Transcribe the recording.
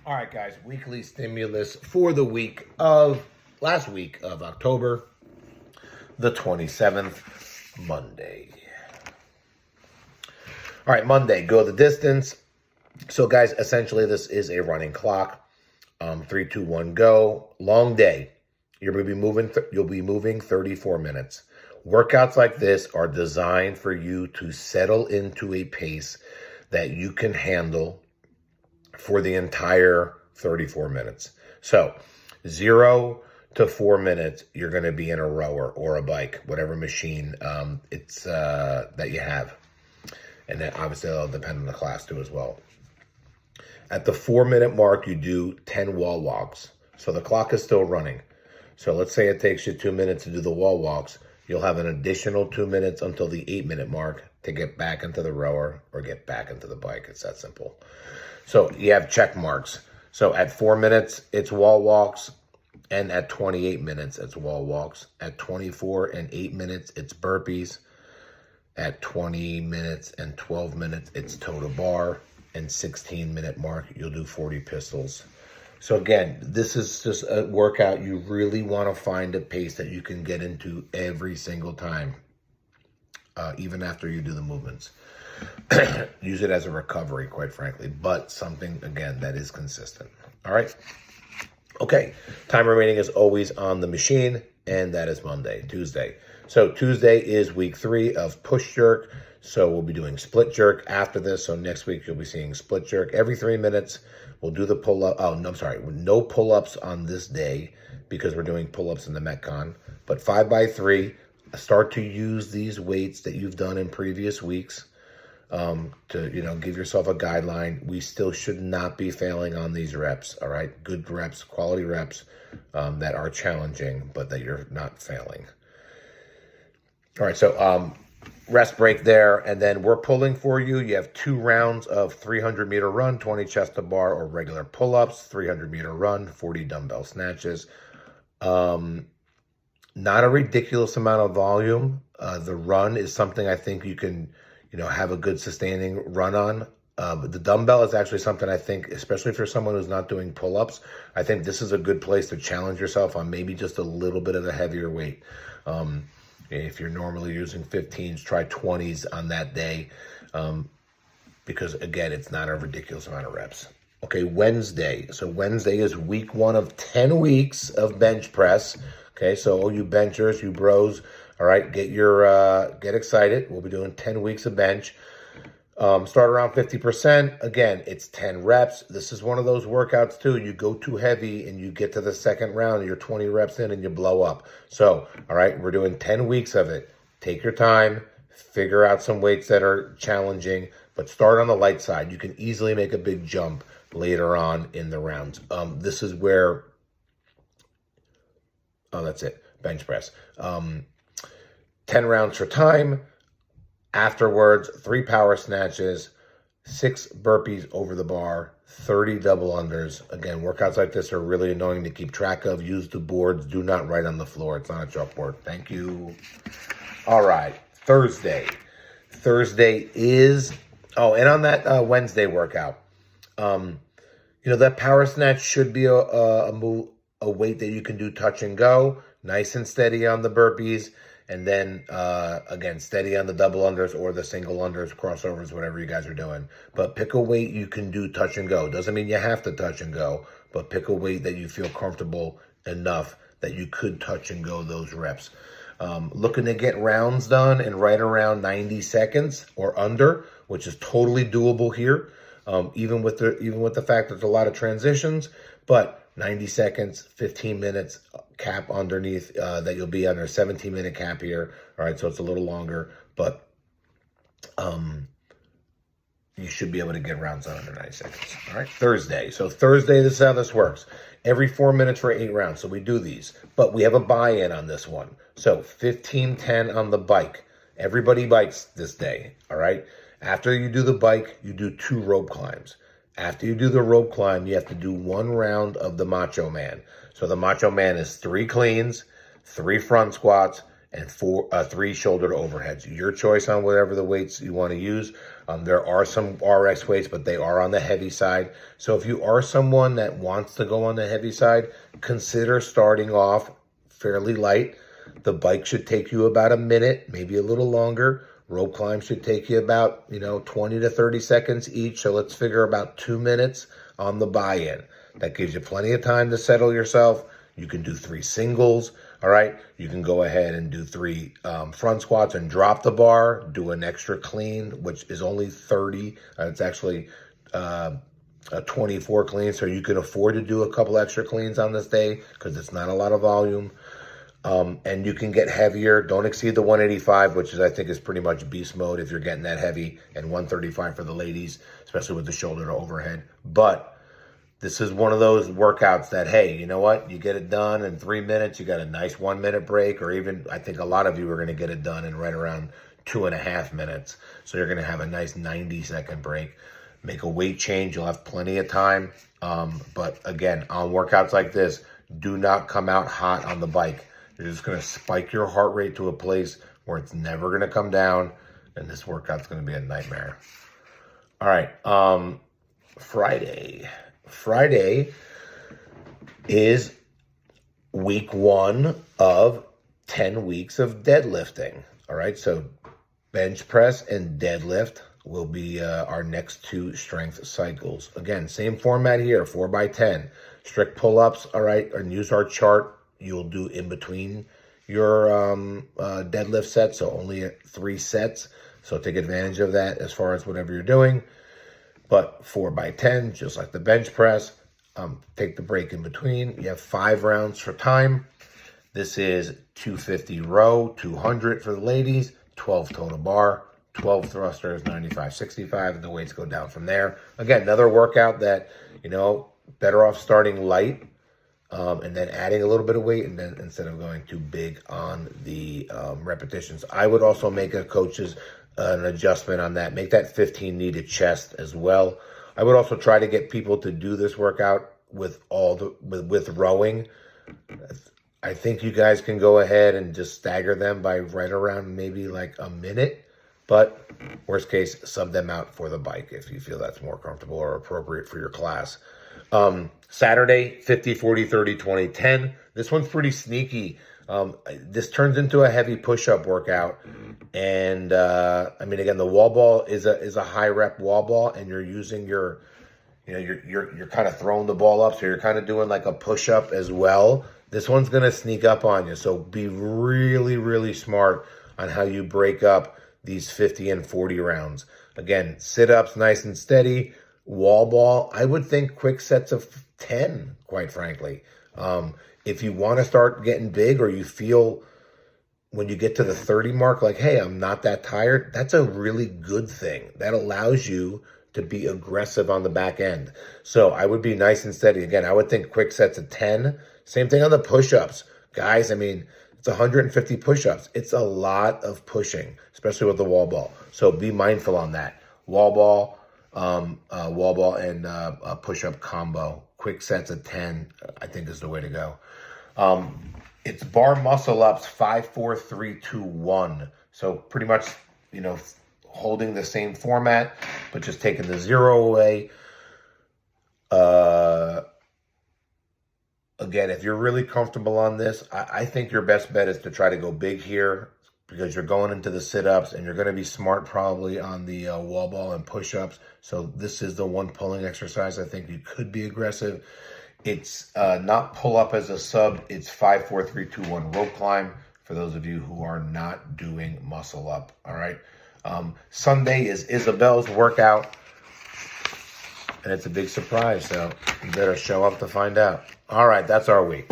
All right, guys, weekly stimulus for the last week of October, the 27th, Monday. All right, Monday, go the distance. So, guys, essentially, this is a running clock. 3, 2, 1, go. Long day. You'll be moving 34 minutes. Workouts like this are designed for you to settle into a pace that you can handle for the entire 34 minutes. So 0 to 4 minutes, you're going to be in a rower or a bike, whatever machine that you have. And then obviously it'll depend on the class too as well. At the 4-minute mark, you do 10 wall walks. So the clock is still running. So let's say it takes you 2 minutes to do the wall walks. You'll have an additional 2 minutes until the 8-minute mark to get back into the rower or get back into the bike. It's that simple. So you have check marks. So at 4 minutes, it's wall walks. And at 28 minutes, it's wall walks. At 24 and 8 minutes, it's burpees. At 20 minutes and 12 minutes, it's toe to bar. And 16-minute mark, you'll do 40 pistols. So again, this is just a workout. You really want to find a pace that you can get into every single time, even after you do the movements. Use it as a recovery, quite frankly, but something, again, that is consistent. All right. Okay. Time remaining is always on the machine, and that is Tuesday. So Tuesday is week 3 of push jerk. So we'll be doing split jerk after this. So next week, you'll be seeing split jerk every 3 minutes. We'll do the pull-up. Oh, no, I'm sorry. No pull-ups on this day because we're doing pull-ups in the Metcon. But 5x3, start to use these weights that you've done in previous weeks. To give yourself a guideline. We still should not be failing on these reps. All right, good reps, quality reps that are challenging, but that you're not failing. All right, so rest break there, and then we're pulling for you. You have 2 rounds of 300-meter run, 20 chest to bar or regular pull-ups, 300-meter run, 40 dumbbell snatches. Not a ridiculous amount of volume. The run is something I think you can have a good sustaining run on. But the dumbbell is actually something I think, especially for someone who's not doing pull-ups, I think this is a good place to challenge yourself on maybe just a little bit of the heavier weight. If you're normally using 15s, try 20s on that day. Because again, it's not a ridiculous amount of reps. Okay, Wednesday. So Wednesday is week 1 of 10 weeks of bench press. Okay, so all you benchers, you bros, all right, get excited. We'll be doing 10 weeks of bench. Start around 50%. Again, it's 10 reps. This is one of those workouts too. You go too heavy and you get to the second round, you're 20 reps in and you blow up. So, all right, we're doing 10 weeks of it. Take your time, figure out some weights that are challenging, but start on the light side. You can easily make a big jump later on in the rounds. This is where, that's it, bench press. 10 rounds for time. Afterwards, 3 power snatches, 6 burpees over the bar, 30 double unders. Again, workouts like this are really annoying to keep track of. Use the boards. Do not write on the floor. It's not a chalkboard. Thank you. All right. Thursday. Thursday is... Oh, and on that Wednesday workout, that power snatch should be a weight that you can do touch and go. Nice and steady on the burpees. And then, again, steady on the double unders or the single unders, crossovers, whatever you guys are doing. But pick a weight you can do touch and go. Doesn't mean you have to touch and go, but pick a weight that you feel comfortable enough that you could touch and go those reps. Looking to get rounds done in right around 90 seconds or under, which is totally doable here, even with the fact that there's a lot of transitions. But 90 seconds, 15 minutes cap underneath that you'll be under, 17-minute cap here. All right, so it's a little longer, but you should be able to get rounds on under 90 seconds. All right, Thursday. So Thursday, this is how this works. Every 4 minutes for 8 rounds. So we do these, but we have a buy-in on this one. So 15-10 on the bike. Everybody bikes this day, all right? After you do the bike, you do 2 rope climbs. After you do the rope climb, you have to do 1 round of the Macho Man. So the Macho Man is 3 cleans, 3 front squats, and 3 shoulder to overheads. Your choice on whatever the weights you want to use. There are some RX weights, but they are on the heavy side. So if you are someone that wants to go on the heavy side, consider starting off fairly light. The bike should take you about a minute, maybe a little longer. Rope climb should take you about, 20 to 30 seconds each. So let's figure about 2 minutes on the buy-in. That gives you plenty of time to settle yourself. You can do 3 singles, all right? You can go ahead and do 3 front squats and drop the bar, do an extra clean, which is only 30. It's actually a 24 clean, so you can afford to do a couple extra cleans on this day because it's not a lot of volume. And you can get heavier. Don't exceed the 185, which I think is pretty much beast mode if you're getting that heavy, and 135 for the ladies, especially with the shoulder to overhead. But this is one of those workouts that, hey, you know what? You get it done in 3 minutes. You got a nice 1 minute break, or even I think a lot of you are going to get it done in right around 2.5 minutes. So you're going to have a nice 90-second break. Make a weight change. You'll have plenty of time. But again, on workouts like this, do not come out hot on the bike. You're just going to spike your heart rate to a place where it's never going to come down, and this workout's going to be a nightmare. All right, Friday. Friday is week 1 of 10 weeks of deadlifting. All right, so bench press and deadlift will be our next 2 strength cycles. Again, same format here, 4x10. Strict pull-ups, all right, and use our chart. You'll do in between your deadlift sets, so only 3 sets. So take advantage of that as far as whatever you're doing. But 4x10, just like the bench press, take the break in between. You have 5 rounds for time. This is 250 row, 200 for the ladies, 12 total bar, 12 thrusters, 95, 65. The weights go down from there. Again, another workout that, better off starting light and then adding a little bit of weight, and then instead of going too big on the repetitions. I would also make an adjustment on that. Make that 15 knee to chest as well. I would also try to get people to do this workout with rowing. I think you guys can go ahead and just stagger them by right around maybe like a minute. But worst case, sub them out for the bike if you feel that's more comfortable or appropriate for your class. Saturday, 50, 40, 30, 20, 10. This one's pretty sneaky. This turns into a heavy push-up workout. And, again, the wall ball is a high rep wall ball, and you're using you're kind of throwing the ball up. So you're kind of doing like a push-up as well. This one's going to sneak up on you. So be really, really smart on how you break up these 50 and 40 rounds. Again, sit-ups nice and steady. Wall ball, I would think quick sets of 10, quite frankly. If you want to start getting big, or you feel when you get to the 30 mark, like, hey, I'm not that tired, that's a really good thing. That allows you to be aggressive on the back end. So I would be nice and steady. Again, I would think quick sets of 10. Same thing on the push-ups. Guys, it's 150 push-ups. It's a lot of pushing, especially with the wall ball. So be mindful on that. Wall ball and push-up combo. Quick sets of 10, I think, is the way to go. It's bar muscle ups, 5, 4, 3, 2, 1. So pretty much, holding the same format, but just taking the 0 away. Again, if you're really comfortable on this, I think your best bet is to try to go big here, because you're going into the sit-ups, and you're going to be smart probably on the wall ball and push-ups. So this is the one pulling exercise. I think you could be aggressive. It's not pull-up as a sub. It's 5, 4, 3, 2, 1 rope climb for those of you who are not doing muscle up, all right? Sunday is Isabel's workout, and it's a big surprise, so you better show up to find out. All right, that's our week.